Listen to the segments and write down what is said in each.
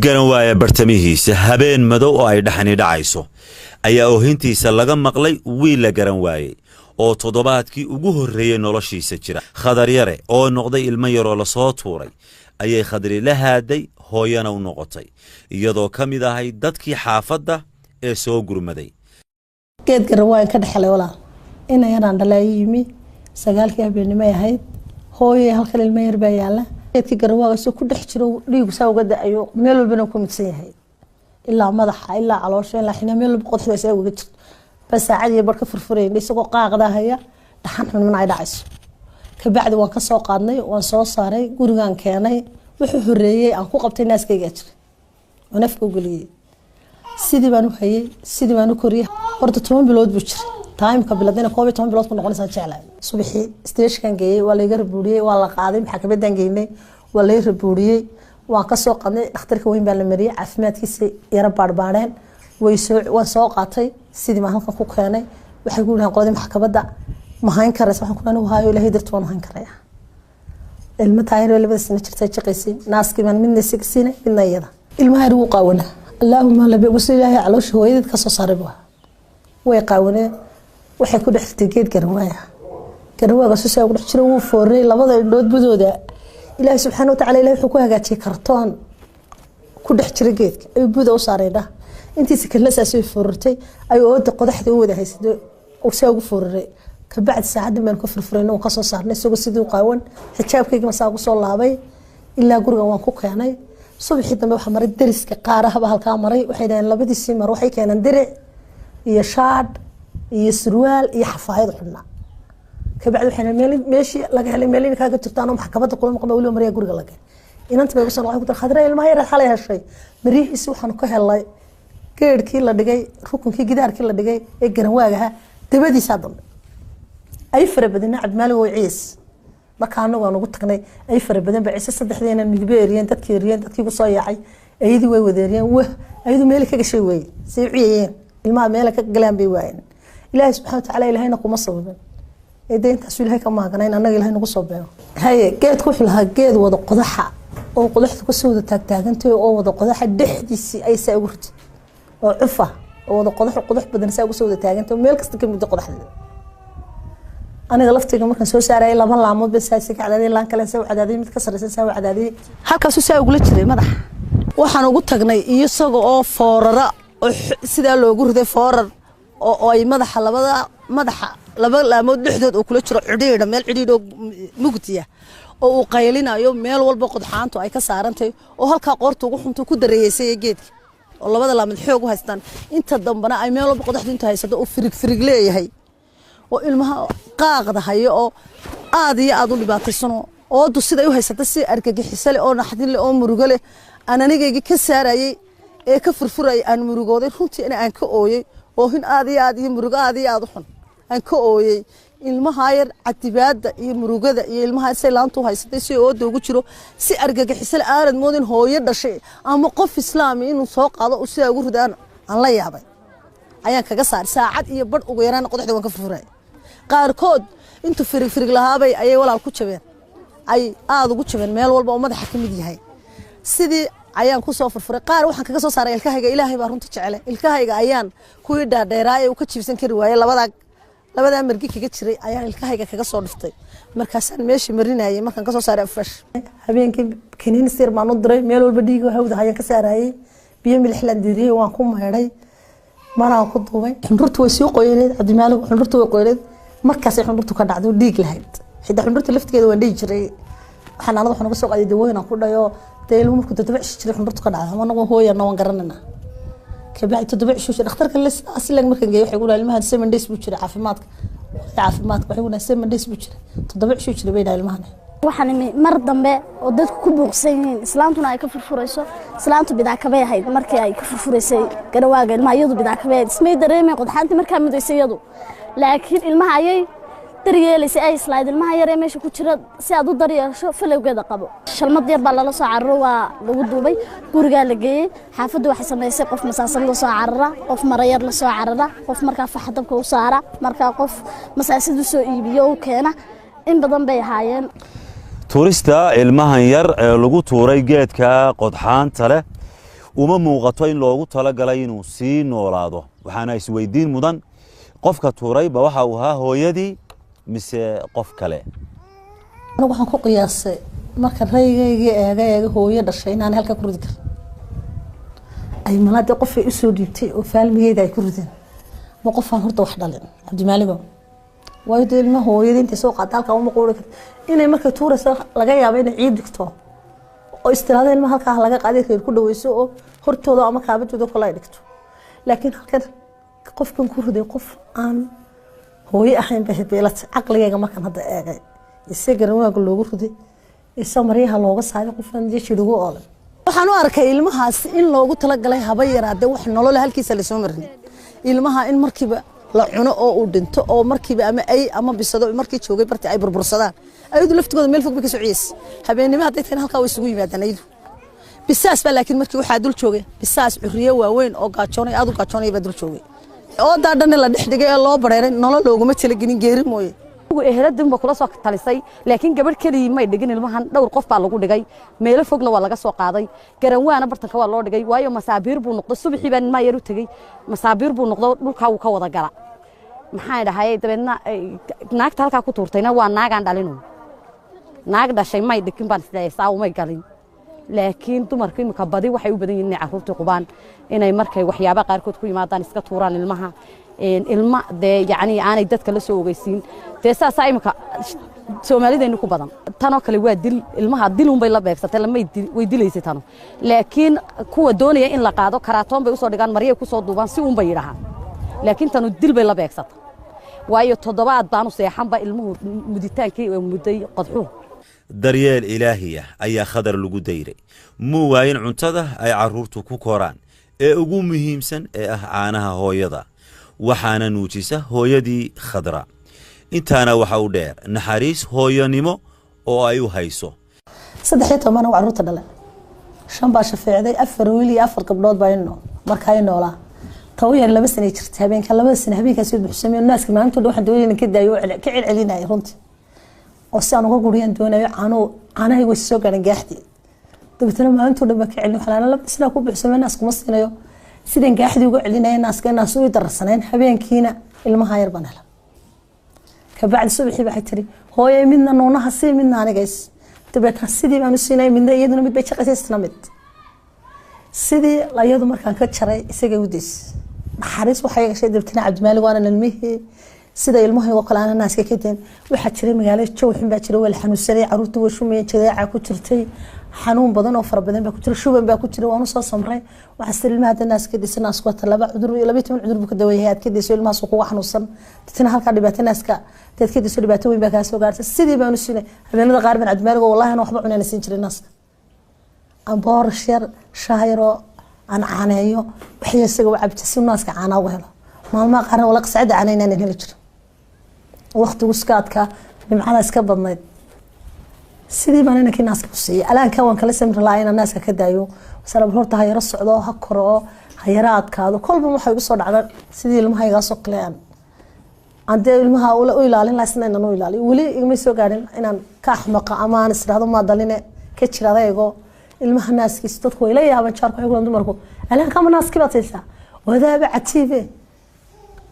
garan bartamihiisa habeen madow oo ay dhaxani dhacayso ayaa oohintiisa laga maqlay wiil la garan waayay oo toddobaadkii ugu horeeyay noloshiisa jira khadar yare oo noqday ilmo yar oo la soo tuuray ayay khadri la haaday hooyana u noqotay iyadoo kamid ahay dadkii xaafadda ee soo gurmaday geed garan waay ka dhaxlay walaal in ayaan dhalaayimi sagaalkii habeenimo ahayd hooyay halkan ilmo yar baa yaala geedkii garan waay soo ku dhex jiro dhiigu saa uga daayo meel walbana ku midsan yahay ilaa madaxa ilaa caloosha ilaa xina meel walba qodxo saa uga jirto bas saacad iyo barka furfureen isagoo qaaqda haya dhaxan xun ay dhacayso ka bacdi waan ka soo qaadnay waan soo saaray gurigan keenay wuxuu horeeyay aan ku qabtay naaskayga jir oo nafku galiyay sidii baan u hayay sidii baan u koriyay horta 10 bilood buu jiray taimka biladina 10 bilood ku noqonaysa jeclaa subaxii station geeyay waa la iga rabuuriyay waa la qaaday maxkamadan geynay waa la rabuuriyay waan ka soo qaadnay dhakhtarka weyn baa la mariyay caafimaadkiisa yara baarbaareen waan soo qaatay sidii ma halkan ku keenay waxay ku yiraahdeen qodobada maxkamadda ma hayn karaysa waxaan ku dhahay waayo ilaahay dartii waan hayn karaya ilmo taayir labada sano jirtay shaqaysay naaskii baan midna sigsiinay midna iyada ilmaha ugu qaawana allahumma la bi'si ilaahay caloosh hooyadii ka soo saaray way qaawaneen waxay ku dhaxtay geed garan waaga soo soo dhex jiro uu fooray labada indhood budooda ilaahay subxaanahu wa ta'ala ilaahay wuxuu ku hagaajiyay kartoon ku dhex jira geedka ay budo u saarayda intiisa kala saasay foortay ay ooda qodaxda u wada haysay oo saa ugu fooray ka bacdi saacad baan ku furfurayno ka soo saarnay isagoo sidii qaawan xijaabkayga ma saa ku soo laabay ilaa guriga waan ku keenay subaxii dambe waxa maray dariska qaaraha halka maray waxay dhayn labadiisii mar waxay keenan diric iyo shaad iyo surwaal iyo xafaayad xunna ka bacdi waxaan meeshii laga helay meelin kaaga jirtaan oo maxkamadda kulmo qaba wali mariya guriga laga inanta bay waxay ku tar khadra ilmaha yar xalay heshay marihiisi waxaan ka helay geedkii la dhigay rukunkii gidaarkii la dhigay ee garan waagaha dabadiisa dambe ay farabadan cabmaal oo ciis marka anagu aan ugu tagnay ay farabadan baa ciise saddexdeena midba eriyeen dadkii ku soo yaacay ayadii way wadeeriyeen ayadu meel ka gashay way si ciiyeen ilmaha meel ka galaan bay waayeen ilaahay subxaanahu wa ta'ala ilaahayna kuma sababin eedeynta ilaahay ka maaganayn anaga ilaahay nagu soo beero haye geedku wuxuu lahaa geed wada qodaxa oo qodaxda ku soo wada taagtaagantay oo wada qodaxa dhexdiisii ay saa ugu ritay oo cufa oo wada qodax badan saa ugu soo wada taagantay meel kasta ka mid qodaxda aniga laftiga markaan soo saaray laba laamood bas ay ka cadaaday laan kale soo cadaaday mid ka sareysan soo cadaaday halkaas uu saa ugu jiray madax waxaan ugu tagnay isagoo oo foorara oo sida loogu riday foorar oo ay madaxa laba laamood dhexdood oo kula jiro cidhiidha meel cidhiidho mugdiya oo uu qaylinayo meel walba qodxaantu ay ka saarantay oo halka qoortu ugu xuntu ku dareeysay geedka oo labada laamood xoog u haystaan inta dambana ay meel walba qodxdu inta haysato oo firig leeyahay oo ilmaha qaaqda hayo oo aad iyo aad u dhibaataysan oo sida u haysata si argagixisale oo naxdin leh oo murugo leh ananigayga ka saarayay ee ka furfuray aan murugooday runtii in aan ka ooyay oo hin aad iyo murugo aad iyo aad u xun aan ka ooyay ilmaha yar catibaada iyo murugada iyo ilmaha saylaantu haysatay si oo ugu jiro si argagixisale aanad moodin hooyo dhashay ama qof islaami inuu soo qaado oo sida ugu ridaan aan la yaabay ayaan kaga saar saacad iyo badh ugu yaraan qodaxda waan ka furfuray qaarkood intu firig lahaabay ayay walaal ku jabeen ay aad ugu jabeen meel walba oo madaxa ka mid yahay sidii ayaan ku soo furfuray qaar waxaan kaga soo saaray ilkahayga ilaahay baa runta jecel ilkahayga ayaan ku dhaadheeraay oo ka jibsan kari waayay labada margi kaga jiray ayaan ilkahayga kaga soo dhiftay markaasaan meeshii marinayay markaan ka soo saaray afresh habeenkii kiniin sir baan u diray meel walba dhiig hawda ayaan ka saarayay biyo milix la diriyay waan ku meeray maraan ku duubay xundurtu way soo qoyneed cabdimaal xundurtu way qoyneed markaas ay xundurtu ka dhacdo dhiig lahayd xidda xundurtu laftigeeda waan dhigi jiray xanaanada waxaan uga soo qaaday dawooyin aan ku dhayo teelu markuu toddobaad jiray xundurtu ka dhacdo anagu hooyana waan garanayna ka bacdi toddobaad cisho dhakhtarka aslan markaan geeyo waxay ku dhahay ilmaha 7 days buu jiray caafimaadka waxay ku dhahay 7 days buu jiray toddobaad cisho jiray bay dhahay ilmaha waxaan mar dambe oo dadku ku buuqsan yihiin islaantuna ay ka furfurayso islaantu bidaa ka bay ahayd markii ay ka furfuraysay garawaaga ilmaha iyadu bidaa ka bay ismay dareemay qodxaantii markaa mudaysay iyadu laakiin ilmaha ayay daryeelaysay ay islayd ilmaha yar ee meesha ku jira si aad u daryeesho falowgeeda qabo shalmad yar baa lala soo cararo waa lagu duubay guriga la geeyay xaafaddu waxay sameysay qof masaasan la soo carara qof marayar la soo carara qof markaa faxadabka u saara markaa qof masaasad u soo iibiyo oo keena in badan bay haayeen tuurista ilmahan yar ee lagu tuuray geedka qodxaanta leh uma muuqato in loogu talagalay inuu sii noolaado waxaana isweydiin mudan qofka tuurayba waxa uu ahaa hooyadii mise qof kale anigu waxaan ku qiyaasay marka raygayga eega hooyo dhashay inaan halka ku ridi karo ay malaada qof ay u soo dhiibtay oo faalmigeeda ay ku rideen ma qofaan horta wax dhalin Cabdimaaligo way ilma hooyadii inta soo qaad halka uma qoori karto inay marka tuurayso laga yaabo inay ciid dhigto oo istiraadeen ma halka laga qaaday reer ku dhaweyso oo hortooda ama kaabadooda kala dhigto laakiin halkan qofkan ku riday qof aan hooyo ahayn beelad aqligayga markan hadda eegay isaga waaga loogu riday isa mariyaha looga saaray qofkan jeeshirugo oo waxaan u arkay ilmahaas in loogu tala galay haba yaraade wax nolol halkiisa la soo marin ilmaha in markiiba la cuno oo uu dhinto oo markiiba ama bisado markii joogay barti ay burbursadaan ayadu laftigooda meel fog ka sociyay habeenimo haday tan halka way isugu yimaadaan ayadu bisaas baa laakiin markii waxa dul joogay bisaas curiye waaweyn oo gaajoonay aad u gaajoonay baa dul joogay oo daadhan la dhixdhigay ee loo bareeray nolol looguma talagelin geeri mooyee eheladin ba kula soo talisay laakiin gabadh kaliya may dhigin ilmahan dhowr qof baa lagu dhigay meelo fogna waa laga soo qaaday garanwaana bartanka waa loo dhigay waayo masaabiir buu noqdo subaxii baan ma yar u tagay masaabiir buu noqdo dhulka uu ka wada gala maxay dhahay dabeedna naagta halka ku tuurtayna waa naagan dhalino naag dhashay may dhigin baan isleeyahay may galin laakiin dumarkii imika badi waxay u badan yihiin carruurta qubaan inay markay waxyaabo qaarkood ku yimaadaan iska tuuraan ilmaha ilma de yaani aanay dadka la soo ogeysiin teesaasa imika Soomaalideenu ku badan tan oo kale waa dil ilmaha dilun bay la beegsatay lamay way dilaysay tan laakiin kuwa doonaya in la qaado karatoon bay u soo dhigaan mariye ku soo duubaan si uun bay yiraahaan laakiin tan dil bay la beegsatay waayo toddobaad baan u seexanba ilmuhu muditaankii oo muday qadxu daryeel ilaahiya ayaa khadar lagu dayray muu waayin cuntada ay carruurtu ku koraan ee ugu muhiimsan ee ah caanaha hooyada waxaana nuujisa hooyadii khadra intaana waxa uu dheer naxariis hooyanimo oo ay u hayso 13 waa carruurta dhalay 5 baa shafeecday 4 wiil iyo 4 gabdhood baa inoo markaa noolaa tawiyar 2 sano jirtay habeenka 2 sano habeenkaas uu buuxsamay naaska maanta waxaan doonayay ka daayo ka celcelinay runtii oo si aan uga guriyaan doonayo caanahay way soo gaareen gaaxdi dabtana maanta dhanba ka celin waxaan la bisna ku buuxsamay naaska ma siinayo sideen gaaxdi uga celinay naaska naas u darsaneen habeenkiina ilmaha yar baan helay ka bacdi subaxii baa tiri hooyo midna noonaha si midna anigays dabta sidii baan u siinay midna iyaduna mid bay shaqaysay mid sidii la iyadu markaan ka jaray isaga u dis naxariis waxay gashay dabtina Cabdimaaligo waana ilmihii sida ilmaha oo kale aan naaska ka teen waxa jiray magaalada Jowxin baa jiray wal xanuunsanay carruurtu way shumeen jireeca ku jirtay xanuun badan oo fara badan baa ku jiray shuban baa ku jiray waan soo samray waxa sir ilmaha naaska dhisana asku talaba cudur 12 cudur buu ka daweeyay aad ka diisay ilmaha soo kuga xanuunsan dadina halka dhibaato naaska dadka diisay dhibaato weyn baa ka soo gaartay sidii baan u siinay habeenada qaar baan Cabdimaaligo wallahi waxba cunana siin jiray naaska aan boorshar shaayro aan caaneeyo wixii isaga u cabtay si naaska caana uga helo maalmaha qaar wala qasacada caanayna heli jiro waqtigu iskaadka nimcada iska badnayd sidii baan inakii naaska ku siiyay alaanka waan kala samir laayna naaska ka daayo sabab horta hayra socdo ha koro hayra adkaado kolba waxay ugu soo dhacday sidii ilmaha iga soo qleen ande ilmaha u ilaalin laasna inaan u ilaaliyo wali igma soo gaarin inaan ka axmaqa ama aan israado ma daline ka jiradaygo ilmaha naaskiisa dadku way la yaaban jaarku xigoodan dumarku alaanka ma naaski bataysa wadaaba catiibe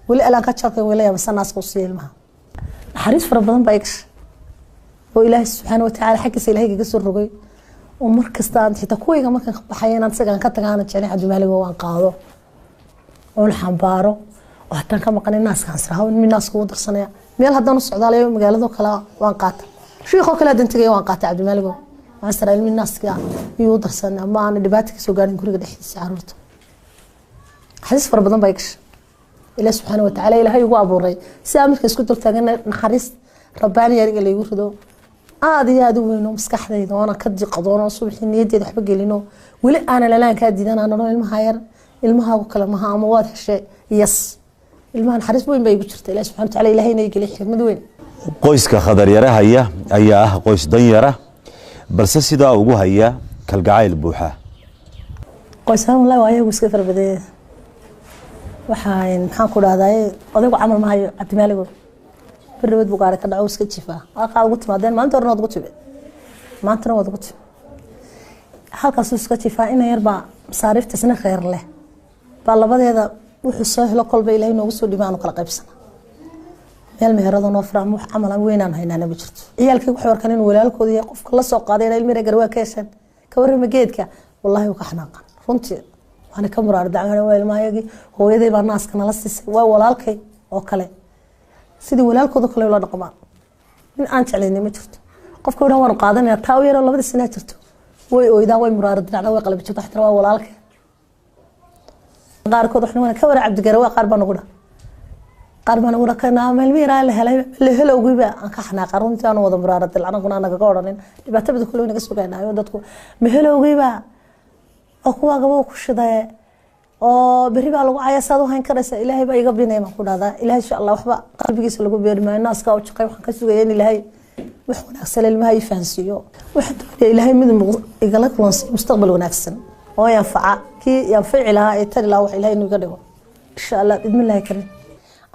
wali alaanka jaarku way la yaaban naaska u siiyay ilmaha حريص فربنا بايكش وإله سبحانه وتعالى حكي سيله هيك قصر رجوي ومركز تان حتى كوي كمان كان بحيانا نسجن كتجانا تجاني عبد الملك وانقاضه والحنبارو وحتى كمان كان الناس كان سرها من الناس قوة الصناعة ميل هذا نص عدالة مقالة ذو كلا وانقات شيخو كلا دنتجي وانقات عبد الملك وعسر من الناس كا يوضح الصناعة ما أنا دباتك سوقان كوري قد حس عروت حريص فربنا بايكش إله سبحانه وتعالى إله هو أبو ري سامر كسكتر تجنا نحرس رباني يرجع لي يوردو هذا وينو مسكح ذي وانا كدي قضانا صبح النية دي حبق لينو ولا أنا لا كادي أنا نروح المهاير المها وكلامها أموات هالشيء يس المها نحرس وين بيجرت إله سبحانه وتعالى إله هنا يجي لي حكمة وين قويس كخضر يرى هيا أيه قويس ضيرة بس سيدا وجو هيا كالجعيل بوحة قويس هم لا وياه وسكفر بديه waxaan maxaan ku dhahday odaygu camal ma hayo Cabdimaaligo barwad buu gaar ka dhaco iska jifa halka ugu timaadeen maanta hornood ugu tibay maantana wad ugu tibay halkaas iska jifa in yar ba مصاريف تسنة خير له بالله هذا وحصه له قلبي إلهي نوصل دماغه كلا قيبسنا meel meherada noo furaan wax camal aan weynaan haynana ma jirto ciyaalkii wax warkan in walaalkood iyo qofka la soo qaaday ilmo reer garwaa keesan ka warama geedka wallahi uu ka xanaaqan runtii waana ka muraar dacwana waa ilmaayagi hooyaday baa naaska nala siisay waa walaalkay oo kale sidii walaalkooda kale la dhaqmaan in aan jeclaynay ma jirto qofka waxa waan qaadanaya taa yar labada sano jirto way ooydaa way muraar dacna way qalbi jirto xataa waa walaalkay qaarkood waxna ka war cabdi garwaa qaar baa nagu dhaa قربنا وركنا ملميرا لهلا وجيبا كحنا قرنتي أنا وضم رارة العنا كنا نجارين يبقى تبدو كلنا نقص بينا يودتكم مهلا وجيبا أقوى جبوا كش ذا بريبا لو عيا صادو هنكرس إلهي بقى يقبلنا ما كنا ذا إلهي إن شاء الله وحبا قلبي يسلق بيرما الناس كاو تشقي وحكسوا يعني إلهي وحنا أحسن الماء فانسيو وحد إلهي من يقلق مستقبل ونفسن وينفع كي ينفع لها يتر لا وح إلهي نقدره إن شاء الله بإذن الله كريم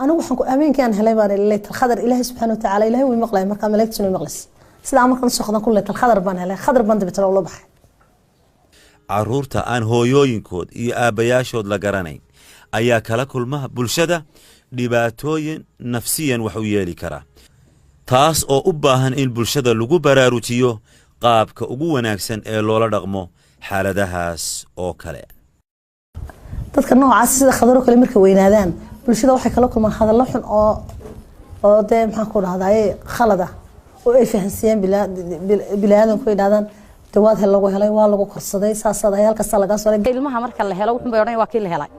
أنا وحنك أمين كان هلاي بان الليل الخضر إلهي سبحانه وتعالى إلهي ويمقلي مركا ملكت سنو المقلس سلا مركا نسخنا كل ليل الخضر بان هلاي خضر بان دبتر الله بحي caruurta aan hooyooyinkood iyo aabayaashood la garanayn ayaa kala kulma bulshada dhibaatooyin nafsiyan wax u yeeli kara taas oo u baahan in bulshada lagu baraarujiyo qaabka ugu wanaagsan ee loola dhaqmo xaaladahaas oo kale dadka noocaas sida khadaro kale markay weynaadaan bulshada waxay kala kulmaan hadallo xun oo de maxaan ku dhahdaa khalada oo ay fahansiyeen bilaadanku ay dhaadaan dawaad hel lagu helay waa lagu korsaday saasada halkaas laga soo ilmaha marka la helo wuxuu bayoonay waa kii la helay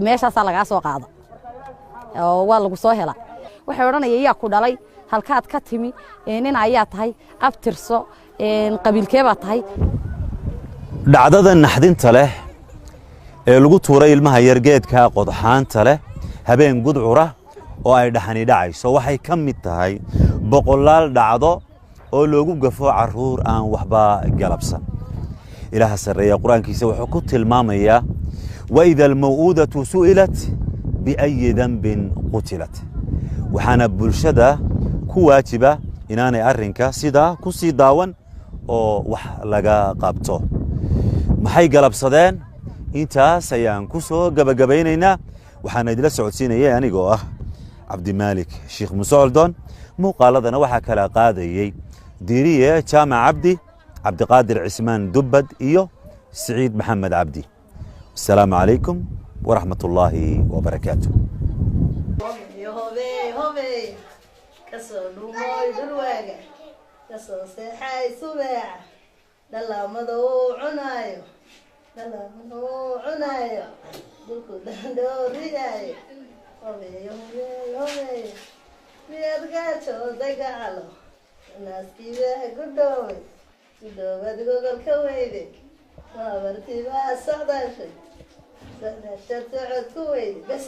meeshaas laga soo qaado oo waa lagu soo helay waxay oranayay yaa ku dhalay halkaad ka timi nin ayaa tahay abtirso qabiilkee baa tahay dhacdada naxdinta leh ee lagu tuuray ilmaha yargeedka qodxaanta leh habeen gudcura oo ay dhaxani dhacayso waxay ka mid tahay boqolaal dhacdo oo loogu gafo caruur aan waxba galabsan ilaaha sareeya quraankiisa wuxuu ku tilmaamayaa wa idha al-maw'udatu su'ilat bi ayyi dhanbin qutilat waxana bulshada ku waajiba inaanay arrinka sida ku sii daawan oo wax laga qabto maxay galabsadeen intaas ayaan ku soo gabagabaynaynaa waxaan idila socodsiinayay anigoo ah Cabdimaalik Sheekh Musoldon muuqaaladana waxa kala qaadayay ديريه جامع عبد قادر عثمان دبد إيو سعيد محمد عبدي السلام عليكم ورحمة الله وبركاته الناس كذا قدوي قدوي تقول كويدي ما برتي ما سعداشي سعداشي تعود كويدي بس